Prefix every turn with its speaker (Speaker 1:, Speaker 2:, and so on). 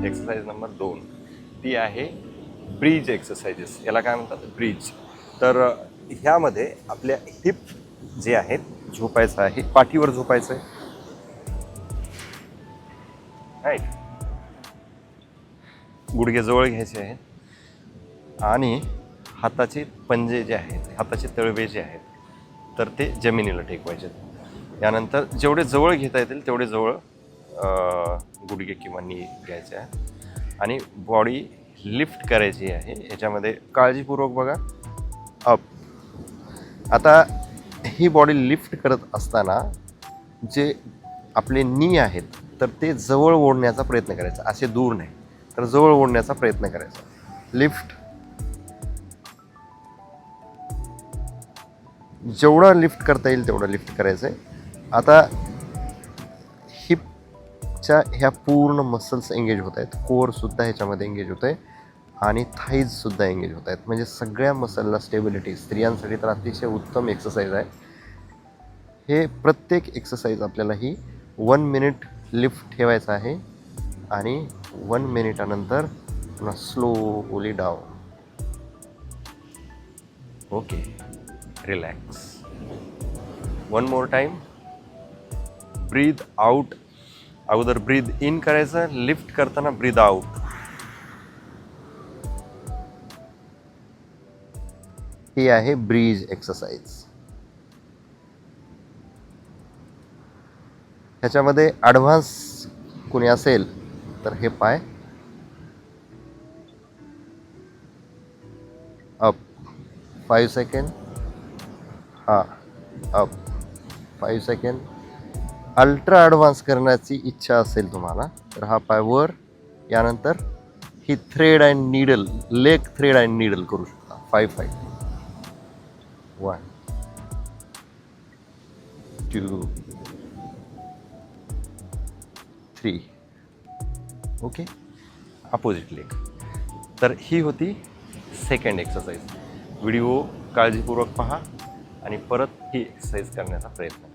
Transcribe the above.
Speaker 1: Exercise number 2 ती आहे bridge exercises. याला काय म्हणतात? ब्रिज. तर ह्यामध्ये आपल्या हिप जे आहेत झोपायचं आहे, पाठीवर झोपायचं आहे, राईट. गुडघे जवळ घ्यायचे आहेत आणि हाताचे पंजे जे आहेत, हाताचे तळवे जे आहेत, तर ते जमिनीला टेकवायचे. यानंतर जेवढे जवळ घेता येतील तेवढे जवळ गुडघे किंवा नी घ्यायचे आहे आणि बॉडी लिफ्ट करायची आहे. याच्यामध्ये काळजीपूर्वक बघा. अप. आता ही बॉडी लिफ्ट करत असताना जे आपले नी आहेत तर ते जवळ ओढण्याचा प्रयत्न करायचा, असे दूर नाही तर जवळ ओढण्याचा प्रयत्न करायचा. लिफ्ट. जेवढं लिफ्ट करता येईल तेवढं लिफ्ट करायचं आहे. आता हिपच्या ह्या पूर्ण मसल्स एंगेज होत आहेत, कोअरसुद्धा ह्याच्यामध्ये एंगेज होत आहे आणि थाईजसुद्धा एंगेज होत आहेत. म्हणजे सगळ्या मसलला स्टेबिलिटी. स्त्रियांसाठी तर अतिशय उत्तम एक्सरसाइज आहे. हे प्रत्येक एक्सरसाइज आपल्याला ही 1 मिनिट लिफ्ट ठेवायचं आहे आणि 1 मिनिटानंतर पुन्हा slowly down. Okay, relax. 1 more time. Breathe out. अगोदर ब्रीद इन करायचं, लिफ्ट करताना ब्रीद आउट. ही आहे ब्रीज एक्सरसाइज. ह्याच्यामध्ये ॲडव्हान्स कोणी असेल तर हे पाय अप 5 सेकंड, हां अप 5 सेकंड. अल्ट्रा ॲडव्हान्स करण्याची इच्छा असेल तुम्हाला तर हा पाय वर. यानंतर ही thread and needle, leg thread and needle करू शकता. 5 1 2 3. Okay, opposite leg. तर ही होती सेकंड एक्सरसाइज. व्हिडिओ काळजीपूर्वक पहा आणि परत ही एक्सरसाइज करण्याचा प्रयत्न करा.